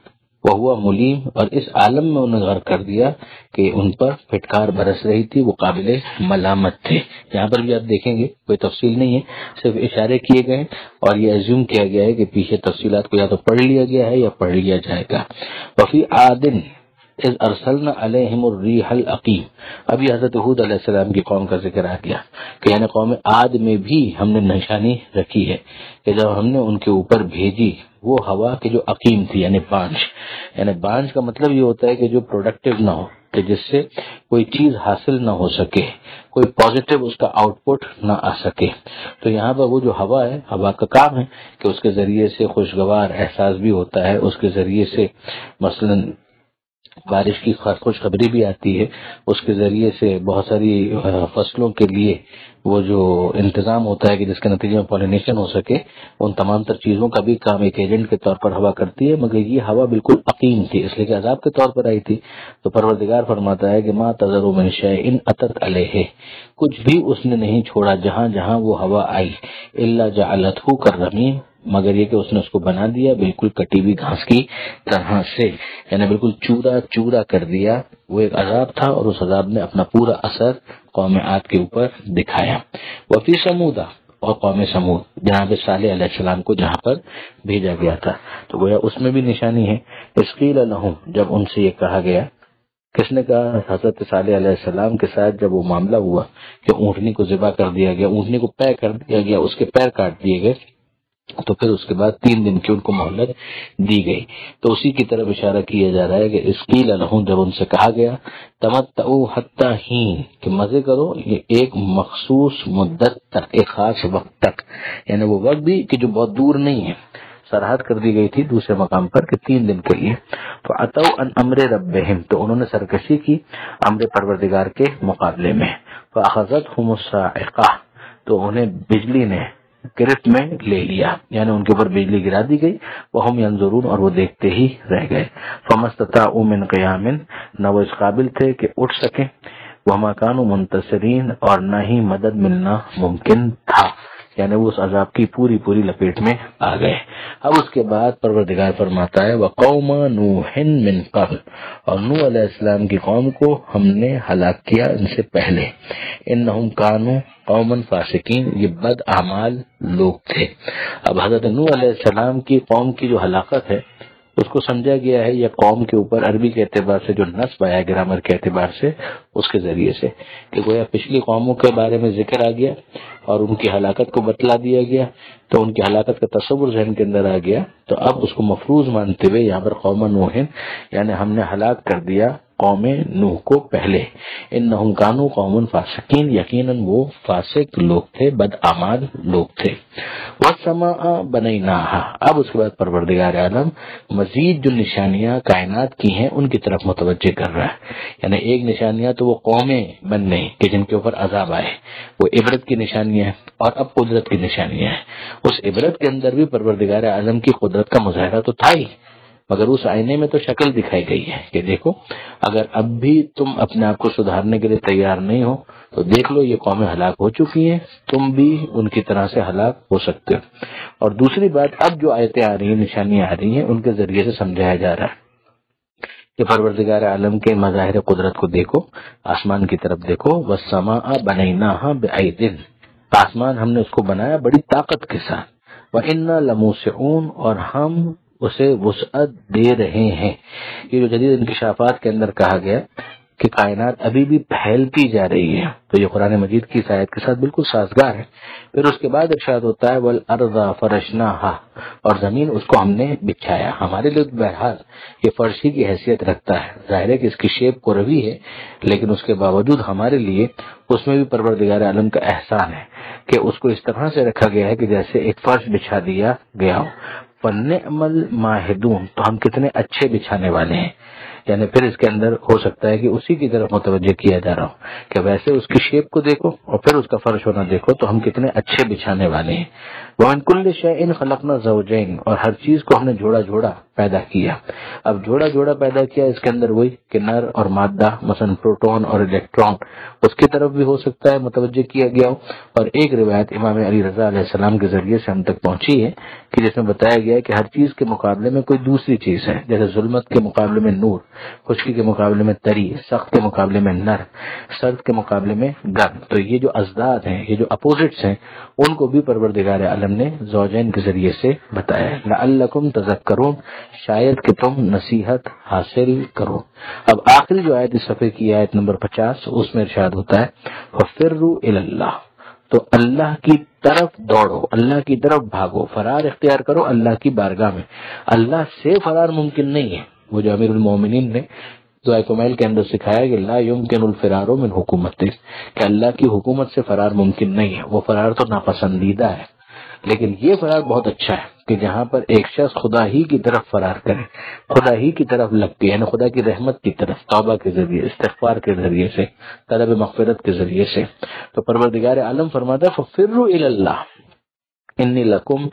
A: وَهُوَ مُلِيمٌ، اور اس عالم میں انہیں غرق کر دیا کہ ان پر پھٹکار برس رہی تھی، وہ قابل ملامت تھے۔ یہاں پر بھی آپ دیکھیں گے کوئی تفصیل نہیں ہے، صرف اشارے کیے گئے اور یہ ایزیوم کیا گیا ہے کہ پیچھے تفصیلات کو یا تو پڑھ لیا گیا ہے یا پڑھ لیا جائے گا۔ وفی عادن اذ ارسلنا علیہم الریح العقیم، ابھی حضرت ہود علیہ السلام کی قوم کا ذکر آ گیا کہ یعنی قوم عاد میں بھی ہم نے نشانی رکھی ہے کہ جب ہم نے ان کے اوپر بھیجی وہ ہوا کہ جو عقیم تھی، یعنی بانج، یعنی بانج کا مطلب یہ ہوتا ہے کہ جو پروڈکٹیو نہ ہو، کہ جس سے کوئی چیز حاصل نہ ہو سکے، کوئی پازیٹیو اس کا آؤٹ پٹ نہ آ سکے۔ تو یہاں پر وہ جو ہوا ہے، ہوا کا کام ہے کہ اس کے ذریعے سے خوشگوار احساس بھی ہوتا ہے، اس کے ذریعے سے مثلاً بارش کی خوشخبری بھی آتی ہے، اس کے ذریعے سے بہت ساری فصلوں کے لیے وہ جو انتظام ہوتا ہے کہ جس کے نتیجے میں پولینیشن ہو سکے، ان تمام تر چیزوں کا بھی کام ایک ایجنٹ کے طور پر ہوا کرتی ہے، مگر یہ ہوا بالکل عقیم تھی، اس لیے کہ عذاب کے طور پر آئی تھی۔ تو پروردگار فرماتا ہے کہ ما تذر من شیء اتت علیہ، کچھ بھی اس نے نہیں چھوڑا جہاں جہاں وہ ہوا آئی، الا جعلتہ کالرمیم، مگر یہ کہ اس نے اس کو بنا دیا بالکل کٹی ہوئی گھاس کی طرح سے، یعنی بالکل چورا چورا کر دیا۔ وہ ایک عذاب تھا اور اس عذاب نے اپنا پورا اثر قوم عاد کے اوپر دکھایا۔ وفی سمودا، اور قوم سمود جناب صالح علیہ السلام کو جہاں پر بھیجا گیا تھا، تو گویا اس میں بھی نشانی ہے۔ اذ قیل لہم، جب ان سے یہ کہا گیا، کس نے کہا؟ حضرت صالح علیہ السلام کے ساتھ جب وہ معاملہ ہوا کہ اونٹنی کو ذبح کر دیا گیا، اونٹنی کو پے کر دیا گیا، اس کے پیر کاٹ دیے گئے، تو پھر اس کے بعد 3 دن کی ان کو مہلت دی گئی۔ تو اسی کی طرف اشارہ کیا جا رہا ہے کہ اذ قیل لہم، جب ان سے کہا گیا تمتعوا حتی حین، کہ مزے کرو یہ ایک مخصوص مدت تک، ایک خاص وقت تک، یعنی وہ وقت بھی کہ جو بہت دور نہیں ہے، سرحد کر دی گئی تھی دوسرے مقام پر کہ 3 دن کے لیے۔ تو اتوا عن امر ربہم، تو انہوں نے سرکشی کی امر پروردگار کے مقابلے میں۔ فاخذتہم الصاعقہ، تو انہیں بجلی نے گرفت میں لے لیا، یعنی ان کے اوپر بجلی گرا دی گئی، وہم ینظرون، اور وہ دیکھتے ہی رہ گئے۔ فما استطاعوا من قیام، نہ وہ اس قابل تھے کہ اٹھ سکیں، وما كانوا منتصرین، اور نہ ہی مدد ملنا ممکن تھا، یعنی وہ اس عذاب کی پوری لپیٹ میں آ گئے۔ اب اس کے بعد پروردگار فرماتا ہے وقوم نوح من قبل، اور نوح علیہ السلام کی قوم کو ہم نے ہلاک کیا ان سے پہلے، انہم کانوا قوما فاسقین، یہ بد اعمال لوگ تھے۔ اب حضرت نوح علیہ السلام کی قوم کی جو ہلاکت ہے اس کو سمجھا گیا ہے، یا قوم کے اوپر عربی کے اعتبار سے جو نصب آیا گرامر کے اعتبار سے اس کے ذریعے سے، کہ گویا پچھلی قوموں کے بارے میں ذکر آ گیا اور ان کی ہلاکت کو بتلا دیا گیا، تو ان کی ہلاکت کا تصور ذہن کے اندر آ گیا، تو اب اس کو مفروض مانتے ہوئے یہاں پر قوم نوح، یعنی ہم نے ہلاک کر دیا قوم نوح کو پہلے، انہم کانوا قوم فاسقین، یقیناً وہ فاسق لوگ تھے، بد اعمال لوگ تھے۔ والسماء بنیناہا، اب اس کے بعد پروردگار عالم مزید جو نشانیاں کائنات کی ہیں ان کی طرف متوجہ کر رہا ہے، یعنی ایک نشانیاں تو وہ قومیں بننے کہ جن کے اوپر عذاب آئے، وہ عبرت کی نشانیاں ہیں، اور اب قدرت کی نشانیاں ہیں۔ اس عبرت کے اندر بھی پروردگار عالم کی قدرت کا مظاہرہ تو تھا ہی، مگر اس آئینے میں تو شکل دکھائی گئی ہے کہ دیکھو اگر اب بھی تم اپنے آپ کو سدھارنے کے لیے تیار نہیں ہو تو دیکھ لو یہ قومیں ہلاک ہو چکی ہیں، تم بھی ان کی طرح سے ہلاک ہو سکتے ہو۔ اور دوسری بات، اب جو آیتیں آ رہی ہیں، نشانیاں آ رہی ہیں، ان کے ذریعے سے سمجھایا جا رہا ہے کہ پروردگار عالم کے مظاہر قدرت کو دیکھو، آسمان کی طرف دیکھو، والسماء بنیناہا بأید، آسمان ہم نے اس کو بنایا بڑی طاقت کے ساتھ، وإنا لموسعون، اور ہم اسے وسعت دے رہے ہیں۔ یہ جو جدید انکشافات کے اندر کہا گیا کہ کائنات ابھی بھی پھیلتی جا رہی ہے، تو یہ قرآن مجید کی اس آیت کے ساتھ بالکل سازگار ہے۔ پھر اس کے بعد ارشاد ہوتا ہے والارض فرشناہا، اور زمین اس کو ہم نے بچھایا۔ ہمارے لیے بہرحال یہ فرشی کی حیثیت رکھتا ہے، ظاہر ہے کہ اس کی شیپ کو روی ہے، لیکن اس کے باوجود ہمارے لیے اس میں بھی پروردگار عالم کا احسان ہے کہ اس کو اس طرح سے رکھا گیا ہے کہ جیسے ایک فرش بچھا دیا گیا ہو۔ فَنِعْمَ الْمَاهِدُونَ، تو ہم کتنے اچھے بچھانے والے ہیں، یعنی پھر اس کے اندر ہو سکتا ہے کہ اسی کی طرف متوجہ کیا جا رہا ہو کہ ویسے اس کی شیپ کو دیکھو اور پھر اس کا فرش ہونا دیکھو تو ہم کتنے اچھے بچھانے والے ہیں۔ وَمِن كُلِّ شَيْءٍ خَلَقْنَا زَوْجَيْنِ، اور ہر چیز کو ہم نے جوڑا جوڑا پیدا کیا۔ اب جوڑا جوڑا پیدا کیا، اس کے اندر وہی کہ نر اور مادہ، مثلا پروٹون اور الیکٹرون، اس کی طرف بھی ہو سکتا ہے متوجہ کیا گیا ہو۔ اور ایک روایت امام علی رضا علیہ السلام کے ذریعے سے ہم تک پہنچی ہے کہ جس میں بتایا گیا ہے کہ ہر چیز کے مقابلے میں کوئی دوسری چیز ہے، جیسے ظلمت کے مقابلے میں نور، خشکی کے مقابلے میں تری، سخت کے مقابلے میں نر، سرد کے مقابلے میں گرم۔ تو یہ جو ازداد ہیں، یہ جو اپوزٹس ہیں، ان کو بھی پروردگار عالم نے زوجین کے ذریعے سے بتایا، لعلکم تذکرون، شاید کہ تم نصیحت حاصل کرو۔ اب آخری جو آیت اس صفحے کی آیت نمبر 50، اس میں ارشاد ہوتا ہے وَفِرُّوا إِلَى اللَّهِ، تو اللہ کی طرف دوڑو، اللہ کی طرف بھاگو، فرار اختیار کرو اللہ کی بارگاہ میں۔ اللہ سے فرار ممکن نہیں ہے، وہ جو امیر المومنین نے دعائے کمیل کے اندر سکھایا کہ لا یمکن الفرار من حکومت، کہ اللہ کی حکومت سے فرار ممکن نہیں ہے، وہ فرار تو ناپسندیدہ ہے۔ لیکن یہ فرار بہت اچھا ہے کہ جہاں پر ایک شخص خدا ہی کی طرف فرار کرے، خدا ہی کی طرف لگتی ہے، یعنی خدا کی رحمت کی طرف، توبہ کے ذریعے، استغفار کے ذریعے سے، طلب مغفرت کے ذریعے سے۔ تو پروردگار عالم فرماتا ہے ففروا الی اللہ انی لکم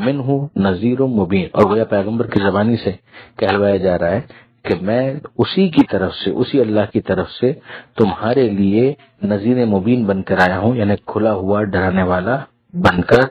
A: منہ نذیر مبین، اور گویا پیغمبر کی زبانی سے کہلوایا جا رہا ہے کہ میں اسی کی طرف سے، اسی اللہ کی طرف سے تمہارے لیے نذیر مبین بن کر آیا ہوں، یعنی کھلا ہوا ڈرانے والا بن کر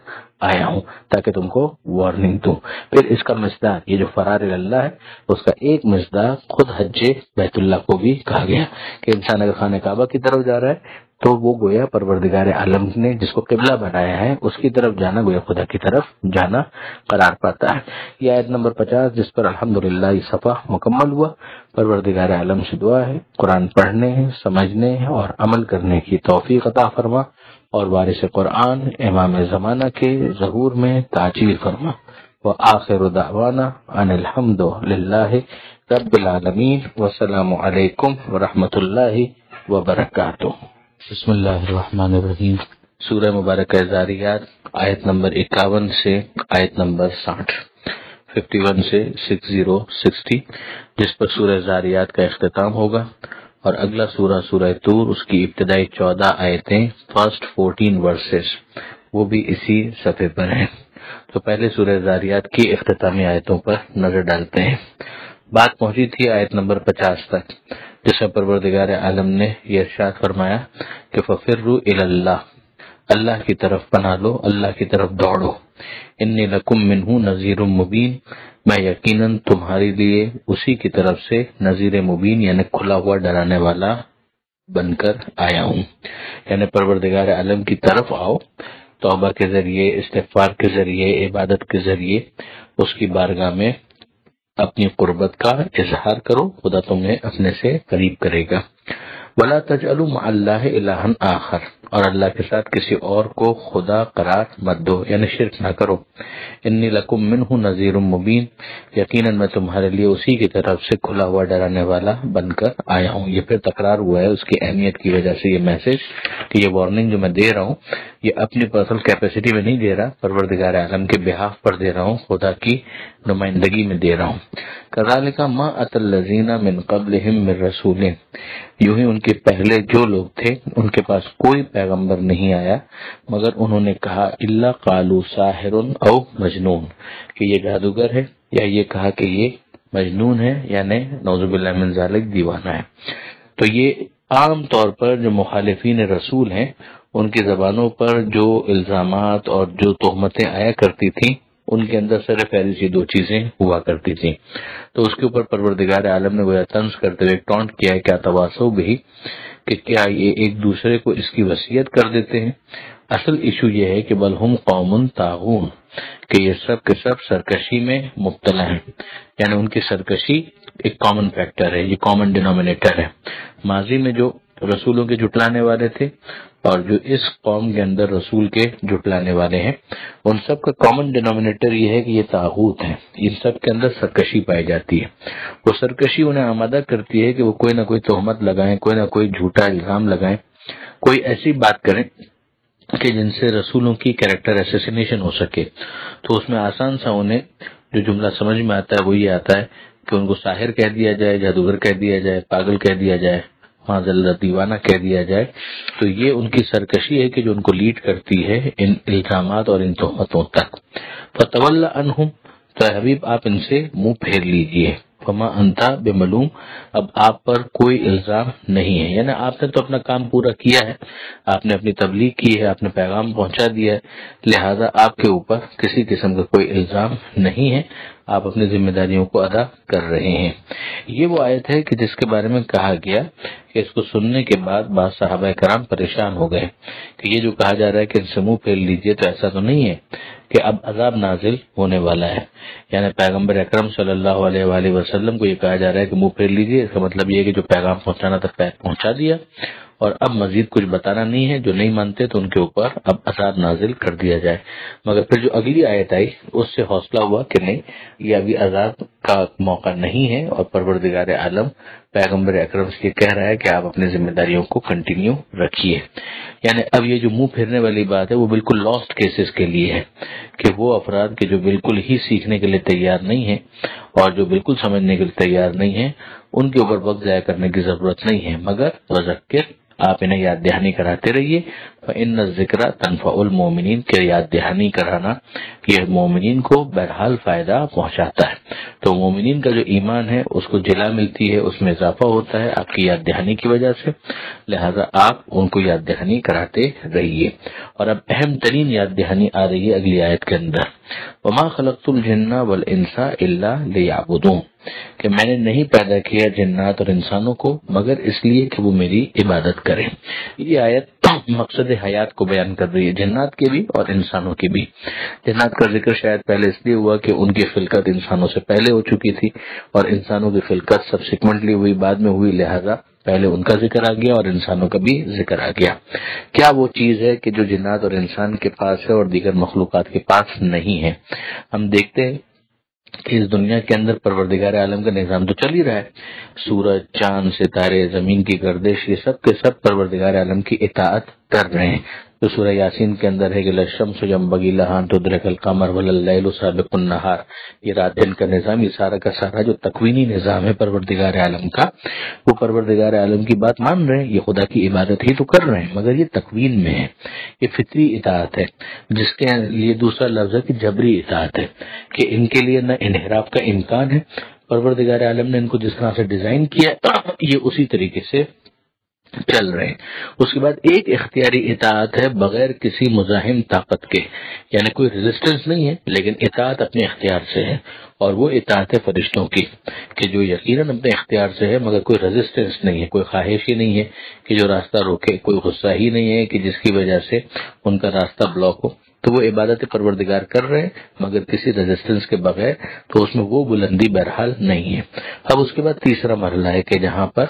A: آیا ہوں تاکہ تم کو وارننگ دوں۔ پھر اس کا مصداق یہ جو فرار اللہ ہے اس کا ایک مصداق خود حج بیت اللہ کو بھی کہا گیا کہ انسان اگر خانہ کعبہ کی طرف جا رہا ہے تو وہ گویا پروردگار عالم نے جس کو قبلہ بنایا ہے اس کی طرف جانا گویا خدا کی طرف جانا قرار پاتا ہے۔ یہ آیت نمبر 50 جس پر الحمدللہ یہ صفحہ مکمل ہوا۔ پروردگار عالم سے دعا ہے قرآن پڑھنے، سمجھنے اور عمل کرنے کی توفیق عطا فرما، اور وارث قرآن امام زمانہ کے ظہور میں تعجیل فرما۔ وآخر دعوانا ان الحمد للہ رب العالمین، والسلام علیکم ورحمۃ اللہ وبرکاتہ۔ بسم اللہ الرحمن الرحیم۔ سورہ مبارکہ ذاریات آیت نمبر 51 سے آیت نمبر 60، 51 سے 60 جس پر سورہ ذاریات کا اختتام ہوگا، اور اگلا سورہ سورہ طور، اس کی ابتدائی 14 آیتیں، فرسٹ 14 ورسز وہ بھی اسی صفحے پر ہیں۔ تو پہلے سورہ ذاریات کی اختتامی آیتوں پر نظر ڈالتے ہیں۔ بات پہنچی تھی آیت نمبر 50 تک، جس میں پروردگار عالم نے یہ ارشاد فرمایا کہ ففروا الی اللہ، اللہ کی طرف پناہ لو، اللہ کی طرف دوڑو، انی لکم منہ نذیر مبین، میں یقیناً تمہارے لیے اسی کی طرف سے نذیر مبین یعنی کھلا ہوا ڈرانے والا بن کر آیا ہوں۔ یعنی پروردگار عالم کی طرف آؤ، توبہ کے ذریعے، استغفار کے ذریعے، عبادت کے ذریعے اس کی بارگاہ میں اپنی قربت کا اظہار کرو، خدا تمہیں اپنے سے قریب کرے گا۔ وَلَا تَجْعَلُوا مَعَ اللَّهِ إِلَٰهًا آخَرَ، اور اللہ کے ساتھ کسی اور کو خدا قرار مت دو، یعنی شرک نہ کرو۔ انی لکم منہ نذیر مبین، یقیناً میں تمہارے لیے اسی کی طرف سے کھلا ہوا ڈرانے والا بن کر آیا ہوں۔ یہ پھر تکرار ہوا ہے اس کی اہمیت کی وجہ سے، یہ میسج کہ یہ وارننگ جو میں دے رہا ہوں یہ اپنی پرسنل کیپیسٹی میں نہیں دے رہا، پروردگار عالم کے بہاف پر دے رہا ہوں، خدا کی نمائندگی میں دے رہا ہوں۔ کذالک ما اتى الذین من قبلہم من رسول، یوں ہی ان کے پہلے جو لوگ تھے ان کے پاس کوئی پیغمبر نہیں آیا مگر انہوں نے کہا الا قالوا ساحر او مجنون، کہ یہ جادوگر ہے، یا یہ کہا کہ یہ مجنون ہے، یعنی نعوذ باللہ من ذالک دیوانہ ہے۔ تو یہ عام طور پر جو مخالفین رسول ہیں ان کی زبانوں پر جو الزامات اور جو تہمتیں آیا کرتی تھیں ان کے اندر سر فہرست دو چیزیں ہوا کرتی تھیں۔ تو اس کے اوپر پروردگار عالم نے وہ طنز کرتے ہوئے ٹونٹ کیا ہے کیا تواصو بھی، کہ کیا یہ ایک دوسرے کو اس کی وصیت کر دیتے ہیں۔ اصل ایشو یہ ہے کہ بل ہم قوم طاغون، کہ یہ سب کے سب سرکشی میں مبتلا ہیں، یعنی ان کی سرکشی ایک کامن فیکٹر ہے، یہ کامن ڈینومینیٹر ہے۔ ماضی میں جو رسولوں کے جھٹلانے والے تھے اور جو اس قوم کے اندر رسول کے جھٹلانے والے ہیں، ان سب کا کامن ڈینومینیٹر یہ ہے کہ یہ طاغوت ہیں، ان سب کے اندر سرکشی پائی جاتی ہے۔ وہ سرکشی انہیں آمادہ کرتی ہے کہ وہ کوئی نہ کوئی تہمت لگائیں، کوئی نہ کوئی جھوٹا الزام لگائیں، کوئی ایسی بات کریں کہ جن سے رسولوں کی کیریکٹر اسیسینیشن ہو سکے۔ تو اس میں آسان سا انہیں جو جملہ سمجھ میں آتا ہے وہ یہ آتا ہے کہ ان کو ساحر کہہ دیا جائے، جادوگر کہہ دیا جائے، پاگل کہہ دیا جائے، معاذ اللہ دیوانہ کہہ دیا جائے۔ تو یہ ان کی سرکشی ہے کہ جو ان کو لیڈ کرتی ہے ان الزامات اور ان تہمتوں تک۔ فَتَوَلَّ عَنْهُمْ، تو حبیب آپ ان سے منہ پھیر لیجئے۔ فَمَا أَنْتَ بِمَلُومٍ، اب آپ پر کوئی الزام نہیں ہے، یعنی آپ نے تو اپنا کام پورا کیا ہے، آپ نے اپنی تبلیغ کی ہے، آپ نے پیغام پہنچا دیا ہے، لہذا آپ کے اوپر کسی قسم کا کوئی الزام نہیں ہے، آپ اپنی ذمہ داریوں کو ادا کر رہے ہیں۔ یہ وہ آیت ہے کہ جس کے بارے میں کہا گیا کہ اس کو سننے کے بعد بعض صحابہ کرام پریشان ہو گئے کہ یہ جو کہا جا رہا ہے کہ ان سے منہ پھیر لیجئے، تو ایسا تو نہیں ہے کہ اب عذاب نازل ہونے والا ہے؟ یعنی پیغمبر اکرم صلی اللہ علیہ وآلہ وسلم کو یہ کہا جا رہا ہے کہ منہ پھیر لیجئے، اس کا مطلب یہ ہے کہ جو پیغام پہنچانا تھا پہنچا دیا، اور اب مزید کچھ بتانا نہیں ہے، جو نہیں مانتے تو ان کے اوپر اب عذاب نازل کر دیا جائے۔ مگر پھر جو اگلی آیت آئی اس سے حوصلہ ہوا کہ نہیں، یہ ابھی عذاب کا موقع نہیں ہے، اور پروردگار عالم پیغمبر اکرم سے کہہ رہا ہے کہ آپ اپنی ذمہ داریوں کو کنٹینیو رکھیے۔ یعنی اب یہ جو منہ پھیرنے والی بات ہے وہ بالکل لاسٹ کیسز کے لیے ہے، کہ وہ افراد کے جو بالکل ہی سیکھنے کے لیے تیار نہیں ہیں اور جو بالکل سمجھنے کے لیے تیار نہیں ہیں، ان کے اوپر وقت ضائع کرنے کی ضرورت نہیں ہے، مگر وذکر، آپ انہیں یاد دہانی کراتے رہیے۔ فإن الذکر تنفع المؤمنین، کہ یاد دہانی کرانا یہ مومنین کو بہرحال فائدہ پہنچاتا ہے۔ تو مومنین کا جو ایمان ہے اس کو جلا ملتی ہے، اس میں اضافہ ہوتا ہے آپ کی یاد دہانی کی وجہ سے، لہذا آپ ان کو یاد دہانی کراتے رہیے۔ اور اب اہم ترین یاد دہانی آ رہی ہے اگلی آیت کے اندر، وما خلقت الجن والانس الا لیعبدون، کہ میں نے نہیں پیدا کیا جنات اور انسانوں کو مگر اس لیے کہ وہ میری عبادت کریں۔ یہ آیت مقصد حیات کو بیان کر رہی ہے، جنات کے بھی اور انسانوں کے بھی۔ جنات کا ذکر شاید پہلے اس لیے ہوا کہ ان کی خلقت انسانوں سے پہلے ہو چکی تھی، اور انسانوں کی خلقت سبسیکوینٹلی ہوئی، بعد میں ہوئی، لہذا پہلے ان کا ذکر آ گیا اور انسانوں کا بھی ذکر آ گیا۔ کیا وہ چیز ہے کہ جو جنات اور انسان کے پاس ہے اور دیگر مخلوقات کے پاس نہیں ہے؟ ہم دیکھتے ہیں کہ اس دنیا کے اندر پروردگار عالم کا نظام تو چل ہی رہا ہے، سورج، چاند، ستارے، زمین کی گردش، یہ سب کے سب پروردگار عالم کی اطاعت کر رہے ہیں۔ تو سورہ یاسین کے اندر ہے کہ للشمس ينبغي لها أن تدرك القمر ولا الليل سابق النهار، یہ رات دن کا نظام، یہ سارا کا سارا جو تکوینی نظام ہے پروردگار عالم کا، وہ پروردگار عالم کی بات مان رہے ہیں، یہ خدا کی عبادت ہی تو کر رہے ہیں، مگر یہ تکوین میں ہے، یہ فطری اطاعت ہے، جس کے لیے دوسرا لفظ ہے کہ جبری اطاعت ہے، کہ ان کے لیے نہ انحراف کا امکان ہے، پروردگار عالم نے ان کو جس طرح سے ڈیزائن کیا یہ اسی طریقے سے چل رہے ہیں۔ اس کے بعد ایک اختیاری اطاعت ہے بغیر کسی مزاحم طاقت کے، یعنی کوئی ریزسٹنس نہیں ہے لیکن اطاعت اپنے اختیار سے ہے، اور وہ اطاعت ہے فرشتوں کی، کہ جو یقیناً اپنے اختیار سے ہے مگر کوئی ریزسٹنس نہیں ہے، کوئی خواہش ہی نہیں ہے کہ جو راستہ روکے، کوئی غصہ ہی نہیں ہے کہ جس کی وجہ سے ان کا راستہ بلاک ہو، تو وہ عبادت پروردگار کر رہے ہیں مگر کسی ریزسٹنس کے بغیر، تو اس میں وہ بلندی بہرحال نہیں ہے۔ اب اس کے بعد تیسرا مرحلہ ہے کہ جہاں پر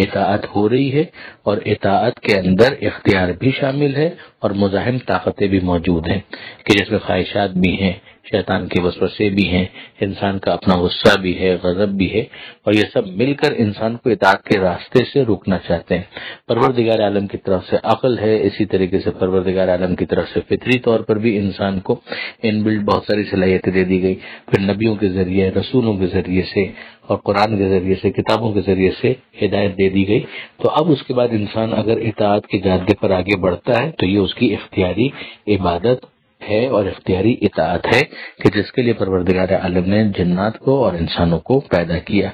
A: اطاعت ہو رہی ہے اور اطاعت کے اندر اختیار بھی شامل ہے اور مزاحم طاقتیں بھی موجود ہیں، کہ جس میں خواہشات بھی ہیں، شیطان کے وسوسے بھی ہیں، انسان کا اپنا غصہ بھی ہے، غضب بھی ہے، اور یہ سب مل کر انسان کو اطاعت کے راستے سے روکنا چاہتے ہیں۔ پروردگار عالم کی طرف سے عقل ہے، اسی طریقے سے پروردگار عالم کی طرف سے فطری طور پر بھی انسان کو ان بلڈ بہت ساری صلاحیتیں دے دی گئی، پھر نبیوں کے ذریعے، رسولوں کے ذریعے سے اور قرآن کے ذریعے سے، کتابوں کے ذریعے سے ہدایت دے دی گئی۔ تو اب اس کے بعد انسان اگر اطاعت کے جادے پر آگے بڑھتا ہے تو یہ اس کی اختیاری عبادت ہے اور اختیاری اطاعت ہے، کہ جس کے لیے پروردگار عالم نے جنات کو اور انسانوں کو پیدا کیا،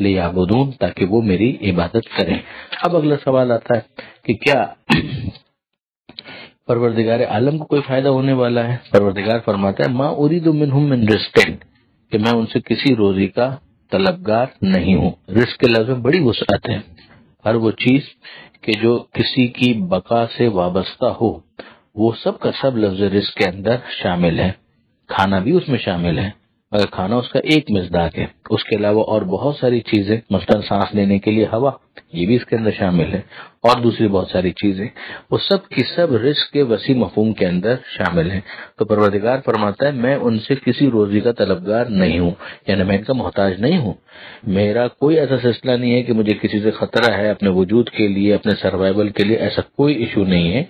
A: لیعبدون، تاکہ وہ میری عبادت کریں۔ اب اگلا سوال آتا ہے کہ کیا پروردگار عالم کو کوئی فائدہ ہونے والا ہے؟ پروردگار فرماتا ہے ما اريد منهم من رزق، کہ میں ان سے کسی روزی کا طلبگار نہیں ہوں۔ رزق کے لفظ میں بڑی وسعت ہے، ہر وہ چیز کہ جو کسی کی بقا سے وابستہ ہو وہ سب کا سب لفظ رزق کے اندر شامل ہے، کھانا بھی اس میں شامل ہے، مگر کھانا اس کا ایک مصداق ہے، اس کے علاوہ اور بہت ساری چیزیں، مثلا سانس لینے کے لیے ہوا، یہ بھی اس کے اندر شامل ہے، اور دوسری بہت ساری چیزیں، وہ سب کی سب رزق کے وسیع مفہوم کے اندر شامل ہیں۔ تو پروردگار فرماتا ہے میں ان سے کسی روزی کا طلبگار نہیں ہوں، یعنی میں ان کا محتاج نہیں ہوں، میرا کوئی ایسا سلسلہ نہیں ہے کہ مجھے کسی سے خطرہ ہے اپنے وجود کے لیے، اپنے سروائیول کے لیے، ایسا کوئی ایشو نہیں ہے،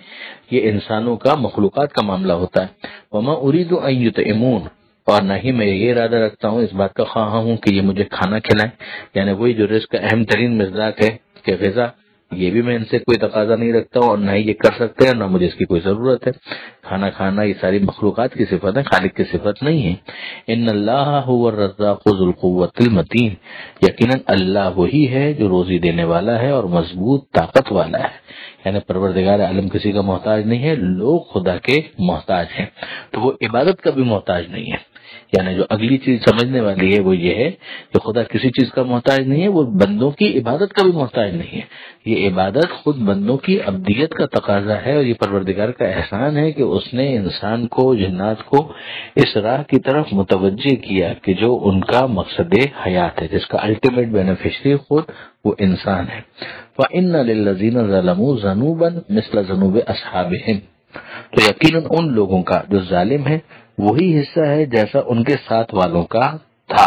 A: یہ انسانوں کا، مخلوقات کا معاملہ ہوتا ہے۔ وما اريد ان يطعمون، اور نہ ہی میں یہ ارادہ رکھتا ہوں، اس بات کا خواہاں ہوں کہ یہ مجھے کھانا کھلائیں، یعنی وہی جو رزق کا اہم ترین مصداق ہے کہ غذا، یہ بھی میں ان سے کوئی تقاضا نہیں رکھتا ہوں، اور نہ ہی یہ کر سکتے ہیں، نہ مجھے اس کی کوئی ضرورت ہے۔ کھانا کھانا یہ ساری مخلوقات کی صفت ہے، خالق کی صفت نہیں ہے۔ ان اللہ هو الرزاق ذو القوۃ المتین، یقیناً اللہ وہی ہے جو روزی دینے والا ہے اور مضبوط طاقت والا ہے، یعنی پروردگار عالم کسی کا محتاج نہیں ہے، لوگ خدا کے محتاج ہیں، تو وہ عبادت کا بھی محتاج نہیں ہے۔ یعنی جو اگلی چیز سمجھنے والی ہے وہ یہ ہے کہ خدا کسی چیز کا محتاج نہیں ہے، وہ بندوں کی عبادت کا بھی محتاج نہیں ہے، یہ عبادت خود بندوں کی عبدیت کا تقاضا ہے، اور یہ پروردگار کا احسان ہے کہ اس نے انسان کو، جنات کو اس راہ کی طرف متوجہ کیا کہ جو ان کا مقصد حیات ہے، جس کا الٹیمیٹ بینیفیشری خود وہ انسان ہے۔ فَإِنَّ لِلَّذِينَ ظَلَمُوا ذَنُوبًا مِثْلَ ذُنُوبِ أَصْحَابِهِمْ، تو یقیناً ان لوگوں کا جو ظالم ہے وہی حصہ ہے جیسا ان کے ساتھ والوں کا تھا،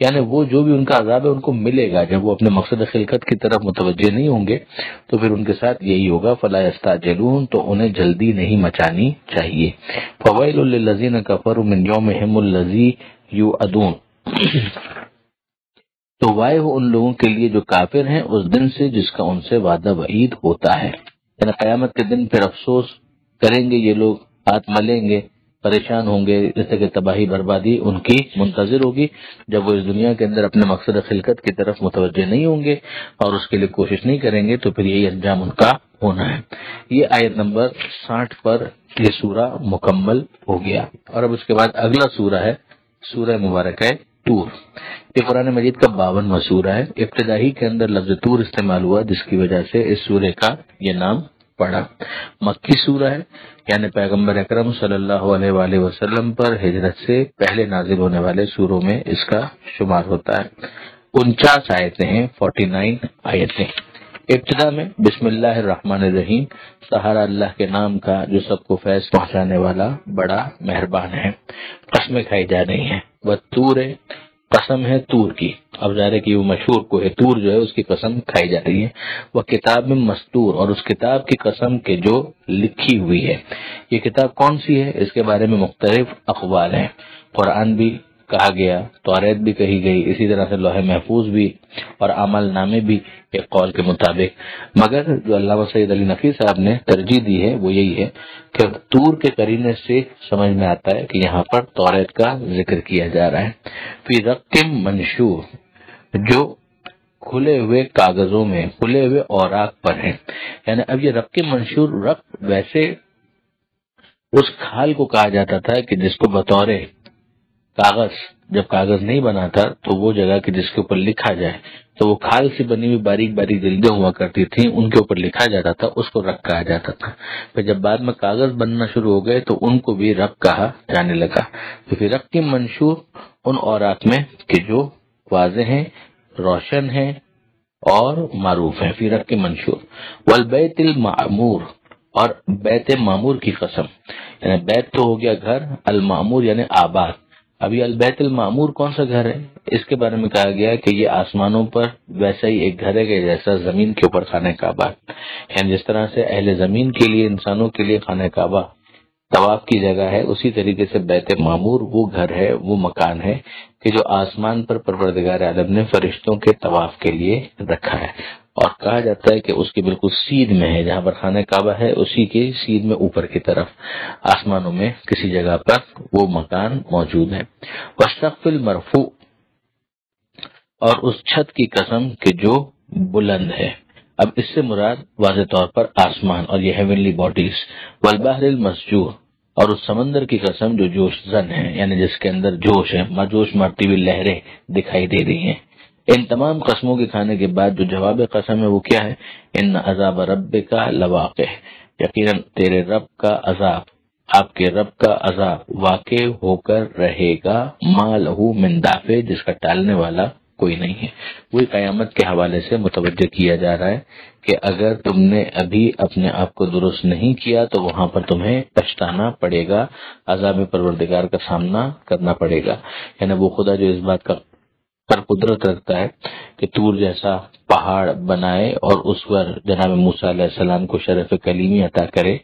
A: یعنی وہ جو بھی ان کا عذاب ہے ان کو ملے گا جب وہ اپنے مقصد خلقت کی طرف متوجہ نہیں ہوں گے، تو پھر ان کے ساتھ یہی ہوگا۔ فلا یستعجلون، تو انہیں جلدی نہیں مچانی چاہیے۔ فویل للذین کفروا من یومہم الذی یوعدون، تو وائے ہو ان لوگوں کے لیے جو کافر ہیں اس دن سے جس کا ان سے وعدہ وعید ہوتا ہے، یعنی قیامت کے دن پھر افسوس کریں گے یہ لوگ، ہاتھ ملیں گے، پریشان ہوں گے، اس طرح کی تباہی بربادی ان کی منتظر ہوگی جب وہ اس دنیا کے اندر اپنے مقصد خلقت کی طرف متوجہ نہیں ہوں گے اور اس کے لیے کوشش نہیں کریں گے، تو پھر یہی انجام ان کا ہونا ہے۔ یہ آیت نمبر 60 پر یہ سورہ مکمل ہو گیا، اور اب اس کے بعد اگلا سورہ ہے سورہ مبارکہ طور۔ یہ قرآن مجید کا 52واں سورہ ہے۔ ابتدائی کے اندر لفظ طور استعمال ہوا جس کی وجہ سے اس سورہ کا یہ نام پڑا۔ مکی سورہ ہے، یعنی پیغمبر اکرم صلی اللہ علیہ وآلہ وسلم پر ہجرت سے پہلے نازل ہونے والے سوروں میں اس کا شمار ہوتا ہے۔ 49 آیتیں ہیں، 49 آیتیں۔ ابتدا میں بسم اللہ الرحمن الرحیم، سہارا اللہ کے نام کا جو سب کو فیض پہنچانے والا بڑا مہربان ہے۔ قسمیں کھائی جا رہی ہیں، والطور، قسم ہے طور کی، اب ظاہر ہے کہ وہ مشہور کوہ طور جو ہے اس کی قسم کھائی جا رہی ہے۔ وہ کتاب میں مستور، اور اس کتاب کی قسم کے جو لکھی ہوئی ہے۔ یہ کتاب کون سی ہے؟ اس کے بارے میں مختلف اقوال ہیں۔ قرآن بھی کہا گیا، توریت بھی کہی گئی، اسی طرح سے لوح محفوظ بھی اور اعمال نامے بھی ایک قول کے مطابق، مگر جو علامہ سید علی نقوی صاحب نے ترجیح دی ہے وہ یہی ہے کہ طور کے قرینے سے سمجھ میں آتا ہے کہ یہاں پر توریت کا ذکر کیا جا رہا ہے۔ فی رق منشور، جو کھلے ہوئے کاغذوں میں، کھلے ہوئے اوراق پر ہیں، یعنی اب یہ رق منشور، رق ویسے اس کھال کو کہا جاتا تھا کہ جس کو بطور کاغذ، جب کاغذ نہیں بنا تھا تو وہ جگہ کہ جس کے اوپر لکھا جائے، تو وہ کھال سے بنی ہوئی باریک باریک جلدیں ہوا کرتی تھیں، ان کے اوپر لکھا جاتا تھا، اس کو رق کہا جاتا تھا۔ پھر جب بعد میں کاغذ بننا شروع ہو گئے تو ان کو بھی رق کہا جانے لگا۔ تو پھر رق کی منشور ان اوراق میں کہ جو واضح ہیں، روشن ہیں اور معروف ہیں، فی رق کی منشور۔ والبیت المعمور، اور بیت معمور کی قسم، یعنی بیت تو ہو گیا گھر، المعمور یعنی آباد۔ ابھی البیت المعمور کون سا گھر ہے؟ اس کے بارے میں کہا گیا کہ یہ آسمانوں پر ویسا ہی ایک گھر ہے کہ جیسا زمین کے اوپر خانہ کعبہ، یعنی جس طرح سے اہل زمین کے لیے، انسانوں کے لیے خانہ کعبہ طواف کی جگہ ہے، اسی طریقے سے بیت معمور وہ گھر ہے، وہ مکان ہے کہ جو آسمان پر پروردگار عالم نے فرشتوں کے طواف کے لیے رکھا ہے، اور کہا جاتا ہے کہ اس کی بالکل سیدھ میں ہے، جہاں پر خانہ کعبہ ہے اسی کے سیدھ میں اوپر کی طرف آسمانوں میں کسی جگہ پر وہ مکان موجود ہے۔ والسقف المرفوع، اور اس چھت کی قسم کہ جو بلند ہے۔ اب اس سے مراد واضح طور پر آسمان اور یہ ہیونلی باڈیز۔ والبحر المسجور، اور اس سمندر کی قسم جو جوش زن ہے، یعنی جس کے اندر جوش ہے، جوش مارتی ہوئی لہریں دکھائی دے رہی ہیں۔ ان تمام قسموں کے کھانے کے بعد جو جواب قسم ہے وہ کیا ہے؟ ان عذاب ربک لواقع، یقیناً تیرے رب کا عذاب، آپ کے رب کا عذاب واقع ہو کر رہے گا، ما لہ من دافع، جس کا ٹالنے والا کوئی نہیں ہے۔ وہی قیامت کے حوالے سے متوجہ کیا جا رہا ہے کہ اگر تم نے ابھی اپنے آپ کو درست نہیں کیا تو وہاں پر تمہیں پچھتانا پڑے گا، عذاب پروردگار کا سامنا کرنا پڑے گا۔ یعنی وہ خدا جو اس بات کا پر قدرت رکھتا ہے کہ طور جیسا پہاڑ بنائے اور اس پر جناب موسیٰ علیہ السلام کو شرف کلیمی عطا کرے،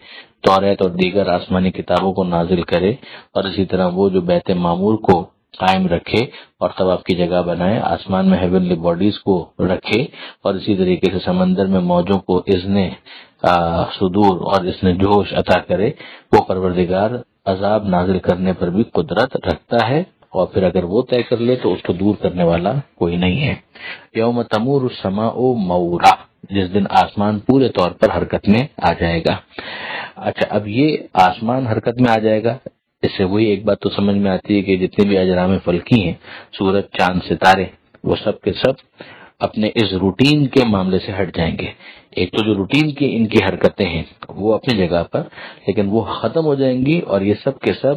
A: توریت اور دیگر آسمانی کتابوں کو نازل کرے، اور اسی طرح وہ جو بیت معمور کو قائم رکھے اور طواف کی جگہ بنائے، آسمان میں ہیونلی باڈیز کو رکھے، اور اسی طریقے سے سمندر میں موجوں کو اذن صدور اور اذن جوش عطا کرے، وہ پروردگار عذاب نازل کرنے پر بھی قدرت رکھتا ہے، اور پھر اگر وہ طے کر لے تو اس کو دور کرنے والا کوئی نہیں ہے۔ یوم تمور السماء مورا، جس دن آسمان پورے طور پر حرکت میں آ جائے گا۔ اچھا، اب یہ آسمان حرکت میں آ جائے گا، اس سے وہی ایک بات تو سمجھ میں آتی ہے کہ جتنے بھی اجرام فلکی ہیں، سورج، چاند، ستارے، وہ سب کے سب اپنے اس روٹین کے معاملے سے ہٹ جائیں گے۔ ایک تو جو روٹین کی ان کی حرکتیں ہیں وہ اپنی جگہ پر، لیکن وہ ختم ہو جائیں گی، اور یہ سب کے سب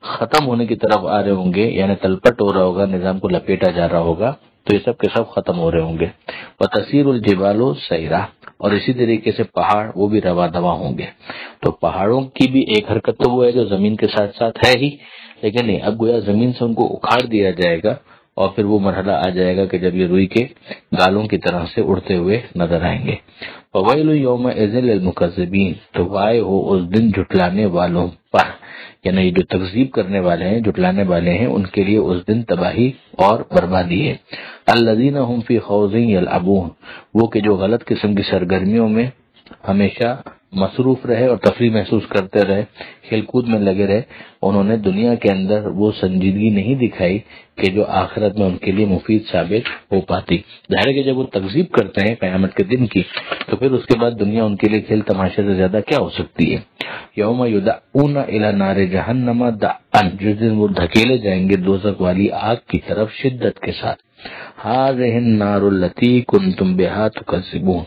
A: ختم ہونے کی طرف آ رہے ہوں گے، یعنی تلپٹ ہو رہا ہوگا، نظام کو لپیٹا جا رہا ہوگا، تو یہ سب کے سب ختم ہو رہے ہوں گے. وَتَسِيرُ الْجِبَالُ سَيْرًا، اور اسی طریقے سے پہاڑ وہ بھی رواں دواں ہوں گے. تو پہاڑوں کی بھی ایک حرکت تو وہ ہے جو زمین کے ساتھ ساتھ ہے ہی، لیکن نہیں، اب گویا زمین سے ان کو اکھاڑ دیا جائے گا، اور پھر وہ مرحلہ آ جائے گا کہ جب یہ روئی کے گالوں کی طرح سے اڑتے ہوئے نظر آئیں گے. فَوَيْلٌ يَوْمَئِذٍ لِّلْمُكَذِّبِينَ، تو وائے ہو اس دن جھٹلانے والوں پر، یعنی جو تکذیب کرنے والے ہیں، جھٹلانے والے ہیں، ان کے لیے اس دن تباہی اور بربادی ہے. الَّذِينَ هُمْ فِي خَوْضٍ يَلْعَبُونَ، وہ کہ جو غلط قسم کی سرگرمیوں میں ہمیشہ مصروف رہے اور تفریح محسوس کرتے رہے، کھیل کود میں لگے رہے. انہوں نے دنیا کے اندر وہ سنجیدگی نہیں دکھائی کہ جو آخرت میں ان کے لیے مفید ثابت ہو پاتی. ظاہر ہے کہ جب وہ تکذیب کرتے ہیں قیامت کے دن کی، تو پھر اس کے بعد دنیا ان کے لیے کھیل تماشے سے زیادہ کیا ہو سکتی ہے. یوم یدعون الی نار جہنم دعا، جس دن وہ دھکیلے جائیں گے دوزخ والی آگ کی طرف شدت کے ساتھ. ہذہ النار التی کنتم بہا تکذبون،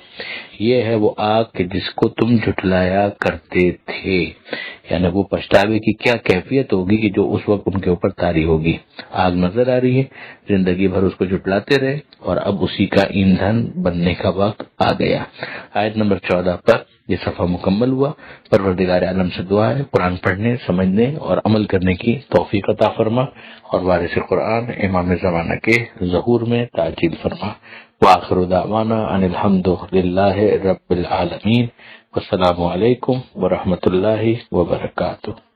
A: یہ ہے وہ آگ کہ جس کو تم جھٹلایا کرتے تھے. یعنی وہ پچھتاوے کی کیا کیفیت ہوگی کہ جو اس وقت ان کے اوپر طاری ہوگی. آگ نظر آ رہی ہے، زندگی بھر اس کو جھٹلاتے رہے، اور اب اسی کا ایندھن بننے کا وقت آ گیا. آیت نمبر 14 پر یہ صفحہ مکمل ہوا. پروردگار عالم سے دعا ہے قرآن پڑھنے، سمجھنے اور عمل کرنے کی توفیق عطا فرما، اور وارث قرآن امام زمانہ کے ظہور میں تعجیل فرما. وآخر دعوانا ان الحمد للہ رب العالمین. والسلام علیکم ورحمۃ اللہ وبرکاتہ.